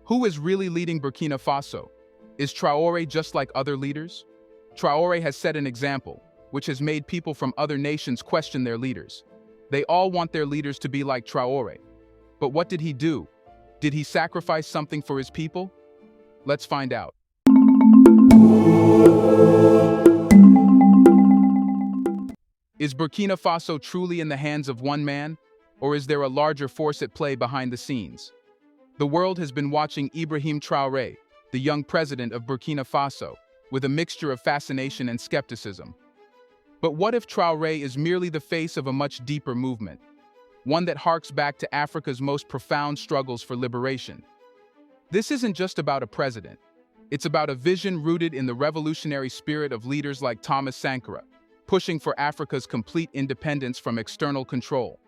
Who is really leading Burkina Faso? Is Traore just like other leaders? Traore has set an example, which has made people from other nations question their leaders. They all want their leaders to be like Traore. But what did he do? Did he sacrifice something for his people? Let's find out. Is Burkina Faso truly in the hands of one man, or is there a larger force at play behind the scenes? The world has been watching Ibrahim Traoré, the young president of Burkina Faso, with a mixture of fascination and skepticism. But what if Traoré is merely the face of a much deeper movement, one that harks back to Africa's most profound struggles for liberation? This isn't just about a president. It's about a vision rooted in the revolutionary spirit of leaders like Thomas Sankara, pushing for Africa's complete independence from external control.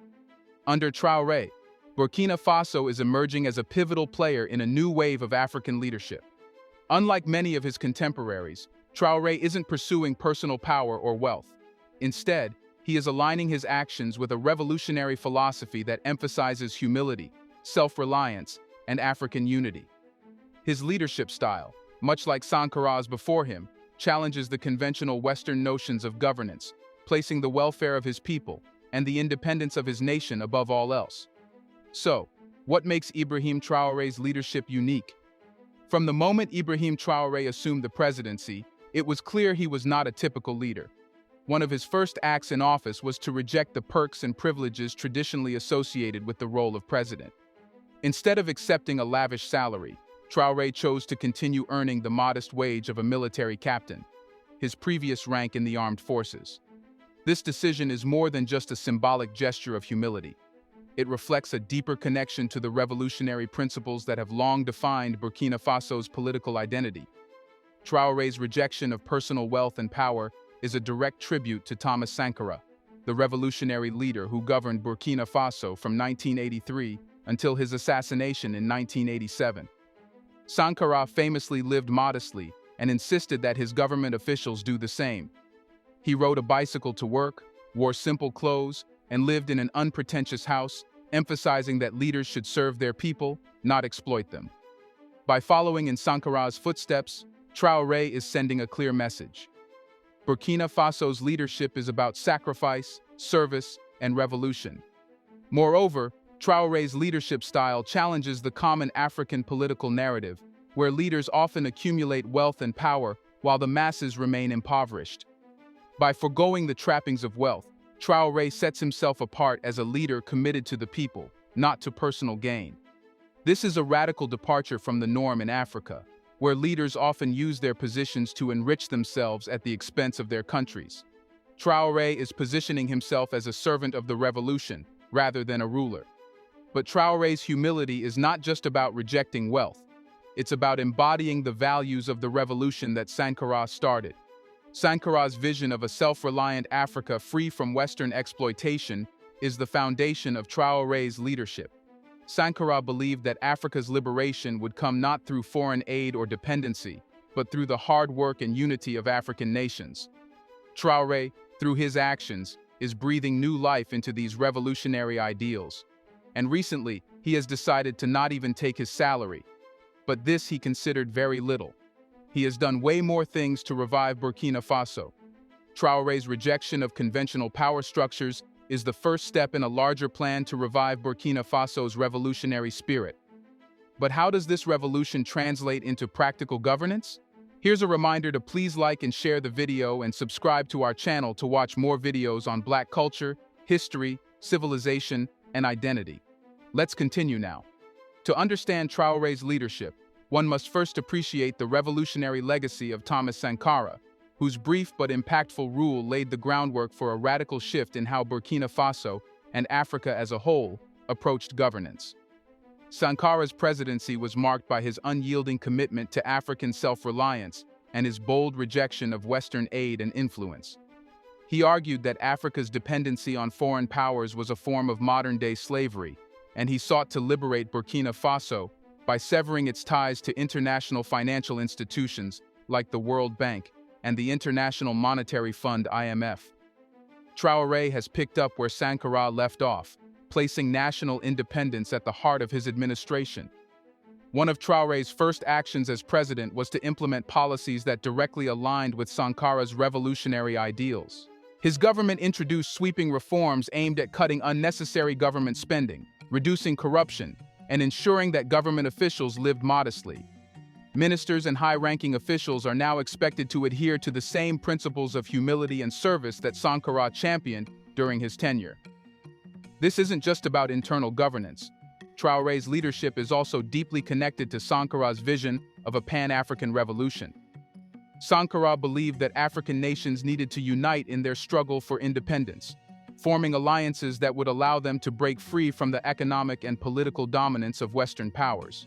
Under Traoré, Burkina Faso is emerging as a pivotal player in a new wave of African leadership. Unlike many of his contemporaries, Traoré isn't pursuing personal power or wealth. Instead, he is aligning his actions with a revolutionary philosophy that emphasizes humility, self-reliance, and African unity. His leadership style, much like Sankara's before him, challenges the conventional Western notions of governance, placing the welfare of his people and the independence of his nation above all else. So, what makes Ibrahim Traoré's leadership unique? From the moment Ibrahim Traoré assumed the presidency, it was clear he was not a typical leader. One of his first acts in office was to reject the perks and privileges traditionally associated with the role of president. Instead of accepting a lavish salary, Traoré chose to continue earning the modest wage of a military captain, his previous rank in the armed forces. This decision is more than just a symbolic gesture of humility. It reflects a deeper connection to the revolutionary principles that have long defined Burkina Faso's political identity. Traoré's rejection of personal wealth and power is a direct tribute to Thomas Sankara, the revolutionary leader who governed Burkina Faso from 1983 until his assassination in 1987. Sankara famously lived modestly and insisted that his government officials do the same. He rode a bicycle to work, wore simple clothes, and lived in an unpretentious house, emphasizing that leaders should serve their people, not exploit them. By following in Sankara's footsteps, Traoré is sending a clear message. Burkina Faso's leadership is about sacrifice, service, and revolution. Moreover, Traoré's leadership style challenges the common African political narrative, where leaders often accumulate wealth and power while the masses remain impoverished. By forgoing the trappings of wealth, Traoré sets himself apart as a leader committed to the people, not to personal gain. This is a radical departure from the norm in Africa, where leaders often use their positions to enrich themselves at the expense of their countries. Traoré is positioning himself as a servant of the revolution, rather than a ruler. But Traoré's humility is not just about rejecting wealth. It's about embodying the values of the revolution that Sankara started. Sankara's vision of a self-reliant Africa free from Western exploitation is the foundation of Traoré's leadership. Sankara believed that Africa's liberation would come not through foreign aid or dependency, but through the hard work and unity of African nations. Traoré, through his actions, is breathing new life into these revolutionary ideals. And recently, he has decided to not even take his salary. But this he considered very little. He has done way more things to revive Burkina Faso. Traoré's rejection of conventional power structures is the first step in a larger plan to revive Burkina Faso's revolutionary spirit. But how does this revolution translate into practical governance? Here's a reminder to please like and share the video and subscribe to our channel to watch more videos on Black culture, history, civilization, and identity. Let's continue now. To understand Traoré's leadership, one must first appreciate the revolutionary legacy of Thomas Sankara, whose brief but impactful rule laid the groundwork for a radical shift in how Burkina Faso, and Africa as a whole, approached governance. Sankara's presidency was marked by his unyielding commitment to African self-reliance and his bold rejection of Western aid and influence. He argued that Africa's dependency on foreign powers was a form of modern-day slavery, and he sought to liberate Burkina Faso by severing its ties to international financial institutions like the World Bank and the International Monetary Fund (IMF). Traoré has picked up where Sankara left off, placing national independence at the heart of his administration. One of Traoré's first actions as president was to implement policies that directly aligned with Sankara's revolutionary ideals. His government introduced sweeping reforms aimed at cutting unnecessary government spending, reducing corruption, and ensuring that government officials lived modestly. Ministers and high-ranking officials are now expected to adhere to the same principles of humility and service that Sankara championed during his tenure. This isn't just about internal governance. Traoré's leadership is also deeply connected to Sankara's vision of a Pan-African revolution. Sankara believed that African nations needed to unite in their struggle for independence, forming alliances that would allow them to break free from the economic and political dominance of Western powers.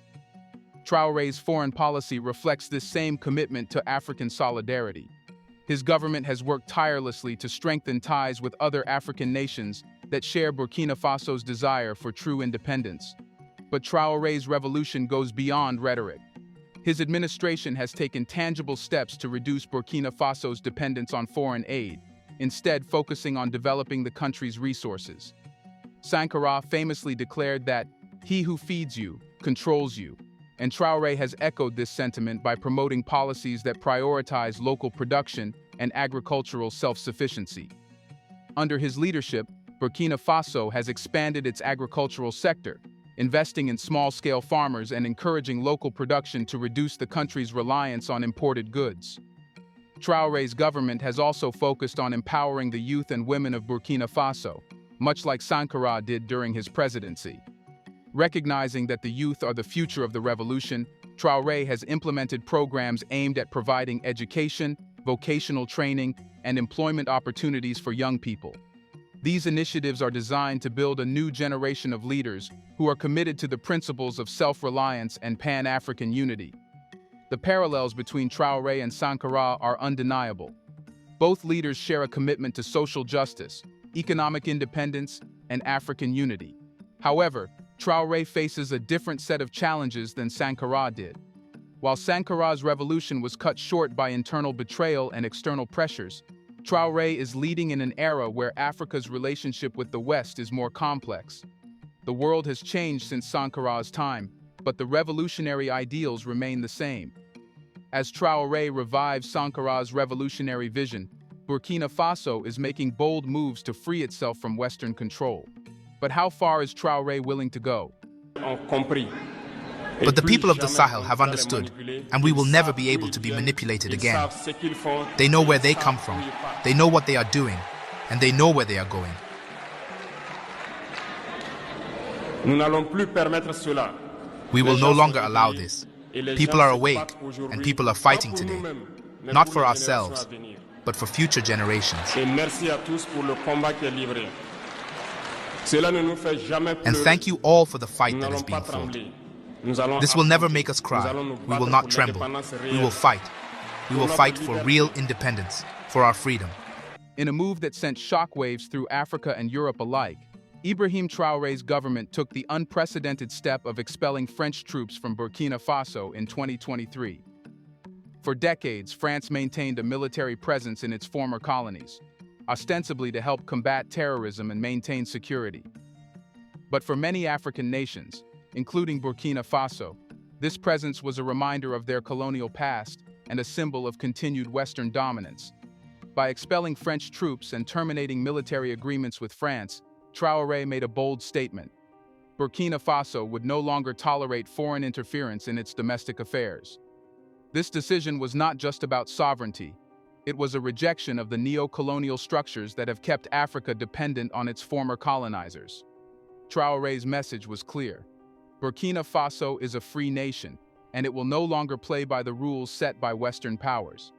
Traoré's foreign policy reflects this same commitment to African solidarity. His government has worked tirelessly to strengthen ties with other African nations that share Burkina Faso's desire for true independence. But Traoré's revolution goes beyond rhetoric. His administration has taken tangible steps to reduce Burkina Faso's dependence on foreign aid, instead focusing on developing the country's resources. Sankara famously declared that, "He who feeds you, controls you," and Traoré has echoed this sentiment by promoting policies that prioritize local production and agricultural self-sufficiency. Under his leadership, Burkina Faso has expanded its agricultural sector, investing in small-scale farmers and encouraging local production to reduce the country's reliance on imported goods. Traoré's government has also focused on empowering the youth and women of Burkina Faso, much like Sankara did during his presidency. Recognizing that the youth are the future of the revolution, Traoré has implemented programs aimed at providing education, vocational training, and employment opportunities for young people. These initiatives are designed to build a new generation of leaders who are committed to the principles of self-reliance and Pan-African unity. The parallels between Traoré and Sankara are undeniable. Both leaders share a commitment to social justice, economic independence, and African unity. However, Traoré faces a different set of challenges than Sankara did. While Sankara's revolution was cut short by internal betrayal and external pressures, Traoré is leading in an era where Africa's relationship with the West is more complex. The world has changed since Sankara's time, but the revolutionary ideals remain the same. As Traoré revives Sankara's revolutionary vision, Burkina Faso is making bold moves to free itself from Western control. But how far is Traoré willing to go? But the people of the Sahel have understood, and we will never be able to be manipulated again. They know where they come from, they know what they are doing, and they know where they are going. We will no longer allow this. People are awake, and people are fighting today, not for ourselves, but for future generations. And thank you all for the fight that is being fought. This will never make us cry. We will not tremble. We will fight. We will fight for real independence, for our freedom. In a move that sent shockwaves through Africa and Europe alike, Ibrahim Traoré's government took the unprecedented step of expelling French troops from Burkina Faso in 2023. For decades, France maintained a military presence in its former colonies, ostensibly to help combat terrorism and maintain security. But for many African nations, including Burkina Faso, this presence was a reminder of their colonial past and a symbol of continued Western dominance. By expelling French troops and terminating military agreements with France, Traoré made a bold statement. Burkina Faso would no longer tolerate foreign interference in its domestic affairs. This decision was not just about sovereignty. It was a rejection of the neocolonial structures that have kept Africa dependent on its former colonizers. Traoré's message was clear. Burkina Faso is a free nation, and it will no longer play by the rules set by Western powers.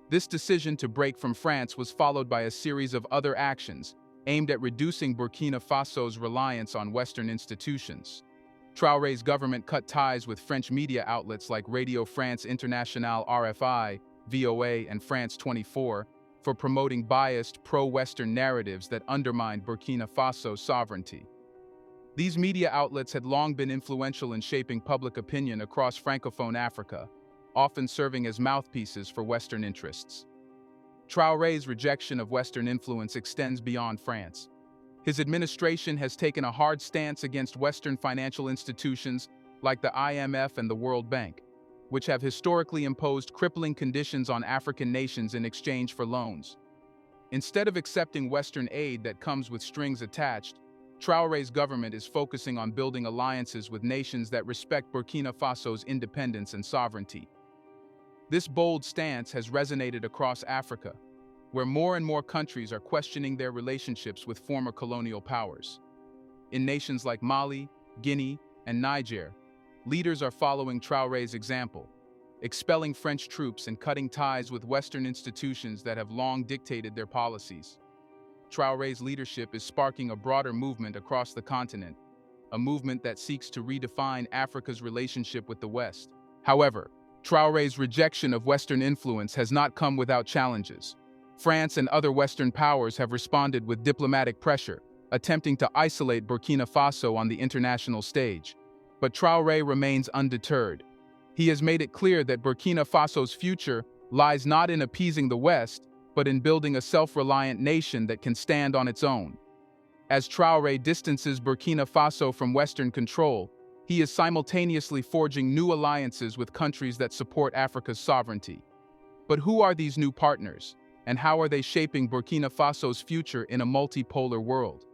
This decision to break from France was followed by a series of other actions aimed at reducing Burkina Faso's reliance on Western institutions. Traoré's government cut ties with French media outlets like Radio France Internationale RFI, VOA, and France 24 for promoting biased pro-Western narratives that undermined Burkina Faso's sovereignty. These media outlets had long been influential in shaping public opinion across Francophone Africa, often serving as mouthpieces for Western interests. Traoré's rejection of Western influence extends beyond France. His administration has taken a hard stance against Western financial institutions like the IMF and the World Bank, which have historically imposed crippling conditions on African nations in exchange for loans. Instead of accepting Western aid that comes with strings attached, Traoré's government is focusing on building alliances with nations that respect Burkina Faso's independence and sovereignty. This bold stance has resonated across Africa, where more and more countries are questioning their relationships with former colonial powers. In nations like Mali, Guinea, and Niger, leaders are following Traoré's example, expelling French troops and cutting ties with Western institutions that have long dictated their policies. Traoré's leadership is sparking a broader movement across the continent, a movement that seeks to redefine Africa's relationship with the West. However, Traoré's rejection of Western influence has not come without challenges. France and other Western powers have responded with diplomatic pressure, attempting to isolate Burkina Faso on the international stage. But Traoré remains undeterred. He has made it clear that Burkina Faso's future lies not in appeasing the West, but in building a self-reliant nation that can stand on its own. As Traoré distances Burkina Faso from Western control, he is simultaneously forging new alliances with countries that support Africa's sovereignty. But who are these new partners, and how are they shaping Burkina Faso's future in a multipolar world?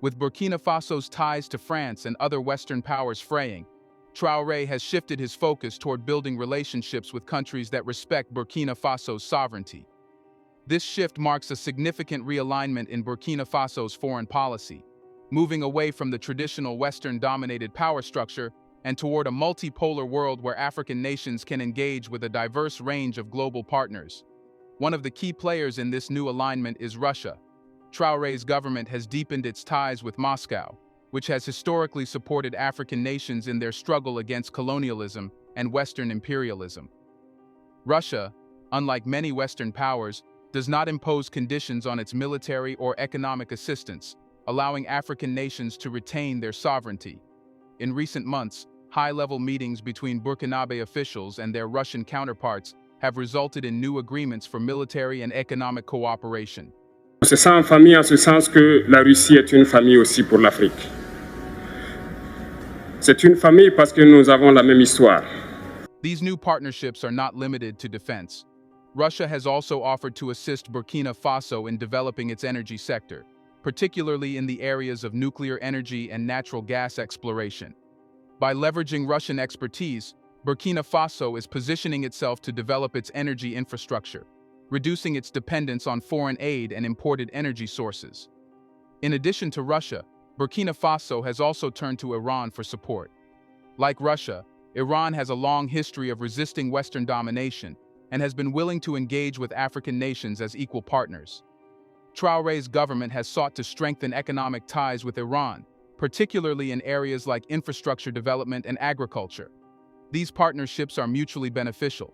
With Burkina Faso's ties to France and other Western powers fraying, Traoré has shifted his focus toward building relationships with countries that respect Burkina Faso's sovereignty. This shift marks a significant realignment in Burkina Faso's foreign policy, moving away from the traditional Western-dominated power structure and toward a multipolar world where African nations can engage with a diverse range of global partners. One of the key players in this new alignment is Russia. Traoré's government has deepened its ties with Moscow, which has historically supported African nations in their struggle against colonialism and Western imperialism. Russia, unlike many Western powers, does not impose conditions on its military or economic assistance, allowing African nations to retain their sovereignty. In recent months, high-level meetings between Burkinabe officials and their Russian counterparts have resulted in new agreements for military and economic cooperation. On se sent en famille en ce sens que la Russie est une famille aussi pour l'Afrique. C'est une famille parce que nous avons la même histoire. These new partnerships are not limited to defense. Russia has also offered to assist Burkina Faso in developing its energy sector, particularly in the areas of nuclear energy and natural gas exploration. By leveraging Russian expertise, Burkina Faso is positioning itself to develop its energy infrastructure, reducing its dependence on foreign aid and imported energy sources. In addition to Russia, Burkina Faso has also turned to Iran for support. Like Russia, Iran has a long history of resisting Western domination and has been willing to engage with African nations as equal partners. Traoré's government has sought to strengthen economic ties with Iran, particularly in areas like infrastructure development and agriculture. These partnerships are mutually beneficial.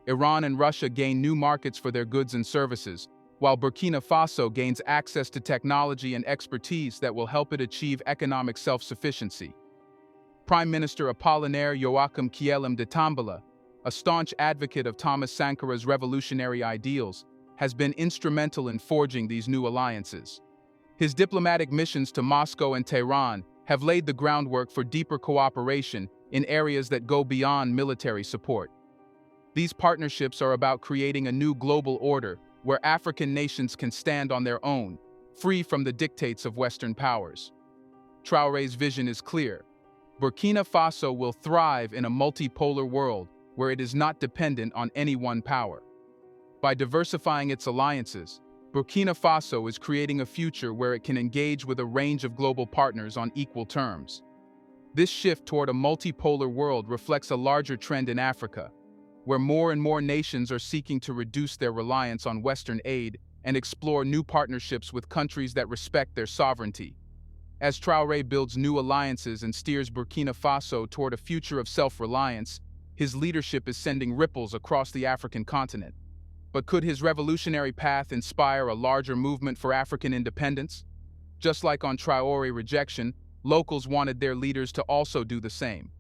Iran and Russia gain new markets for their goods and services, while Burkina Faso gains access to technology and expertise that will help it achieve economic self-sufficiency. Prime Minister Apollinaire Joachim Guillaume de Tambala, a staunch advocate of Thomas Sankara's revolutionary ideals, has been instrumental in forging these new alliances. His diplomatic missions to Moscow and Tehran have laid the groundwork for deeper cooperation in areas that go beyond military support. These partnerships are about creating a new global order where African nations can stand on their own, free from the dictates of Western powers. Traoré's vision is clear. Burkina Faso will thrive in a multipolar world where it is not dependent on any one power. By diversifying its alliances, Burkina Faso is creating a future where it can engage with a range of global partners on equal terms. This shift toward a multipolar world reflects a larger trend in Africa, where more and more nations are seeking to reduce their reliance on Western aid and explore new partnerships with countries that respect their sovereignty. As Traoré builds new alliances and steers Burkina Faso toward a future of self-reliance, his leadership is sending ripples across the African continent. But could his revolutionary path inspire a larger movement for African independence? Just like on Traoré rejection, locals wanted their leaders to also do the same.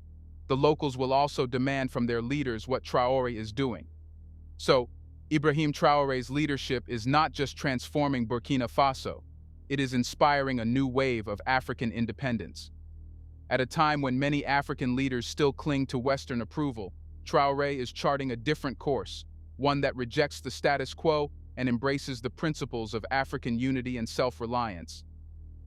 The locals will also demand from their leaders what Traoré is doing. So, Ibrahim Traoré's leadership is not just transforming Burkina Faso, it is inspiring a new wave of African independence. At a time when many African leaders still cling to Western approval, Traoré is charting a different course, one that rejects the status quo and embraces the principles of African unity and self-reliance.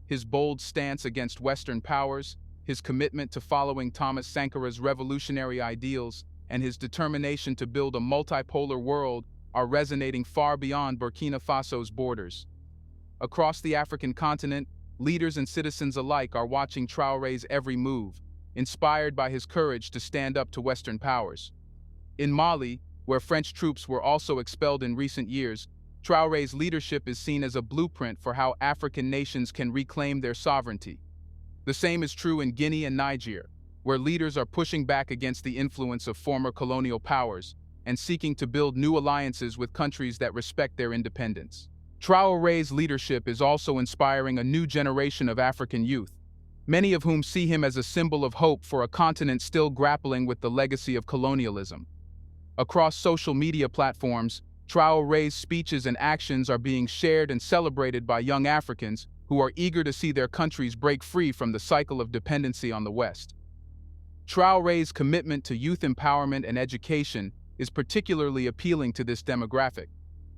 His bold stance against Western powers, his commitment to following Thomas Sankara's revolutionary ideals, and his determination to build a multipolar world are resonating far beyond Burkina Faso's borders. Across the African continent, leaders and citizens alike are watching Traoré's every move, inspired by his courage to stand up to Western powers. In Mali, where French troops were also expelled in recent years, Traoré's leadership is seen as a blueprint for how African nations can reclaim their sovereignty. The same is true in Guinea and Niger, where leaders are pushing back against the influence of former colonial powers and seeking to build new alliances with countries that respect their independence. Traoré's leadership is also inspiring a new generation of African youth, many of whom see him as a symbol of hope for a continent still grappling with the legacy of colonialism. Across social media platforms, Traoré's speeches and actions are being shared and celebrated by young Africans who are eager to see their countries break free from the cycle of dependency on the West. Traoré's commitment to youth empowerment and education is particularly appealing to this demographic,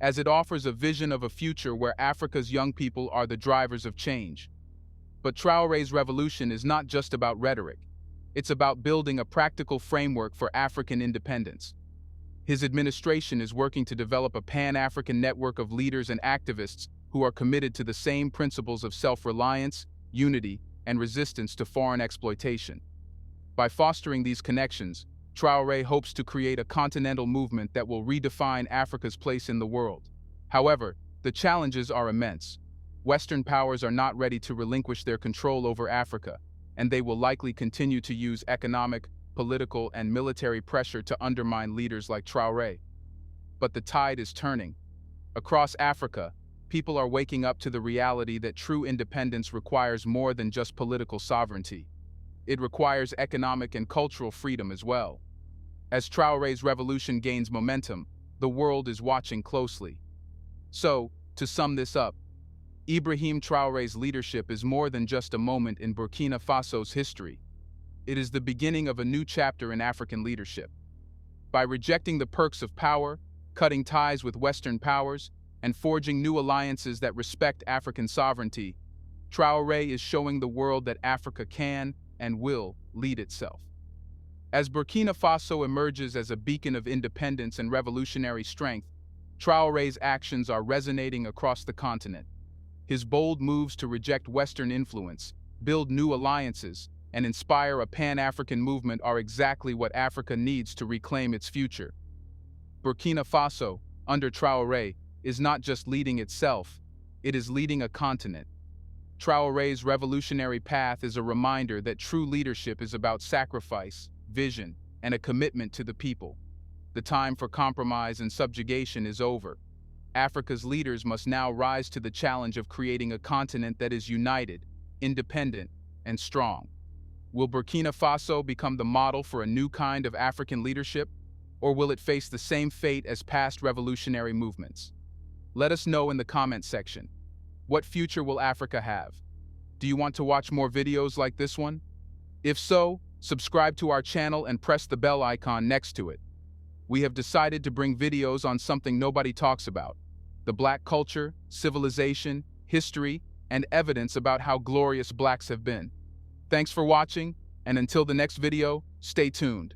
as it offers a vision of a future where Africa's young people are the drivers of change. But Traoré's revolution is not just about rhetoric. It's about building a practical framework for African independence. His administration is working to develop a pan-African network of leaders and activists who are committed to the same principles of self-reliance, unity, and resistance to foreign exploitation. By fostering these connections, Traoré hopes to create a continental movement that will redefine Africa's place in the world. However, the challenges are immense. Western powers are not ready to relinquish their control over Africa, and they will likely continue to use economic, political, and military pressure to undermine leaders like Traoré. But the tide is turning. Across Africa, people are waking up to the reality that true independence requires more than just political sovereignty. It requires economic and cultural freedom as well. As Traoré's revolution gains momentum, the world is watching closely. So, to sum this up, Ibrahim Traoré's leadership is more than just a moment in Burkina Faso's history. It is the beginning of a new chapter in African leadership. By rejecting the perks of power, cutting ties with Western powers, and forging new alliances that respect African sovereignty, Traoré is showing the world that Africa can and will lead itself. As Burkina Faso emerges as a beacon of independence and revolutionary strength, Traoré's actions are resonating across the continent. His bold moves to reject Western influence, build new alliances, and inspire a pan-African movement are exactly what Africa needs to reclaim its future. Burkina Faso, under Traoré, is not just leading itself, it is leading a continent. Traoré's revolutionary path is a reminder that true leadership is about sacrifice, vision, and a commitment to the people. The time for compromise and subjugation is over. Africa's leaders must now rise to the challenge of creating a continent that is united, independent, and strong. Will Burkina Faso become the model for a new kind of African leadership, or will it face the same fate as past revolutionary movements? Let us know in the comment section. What future will Africa have? Do you want to watch more videos like this one? If so, subscribe to our channel and press the bell icon next to it. We have decided to bring videos on something nobody talks about: the Black culture, civilization, history, and evidence about how glorious Blacks have been. Thanks for watching, and until the next video, stay tuned.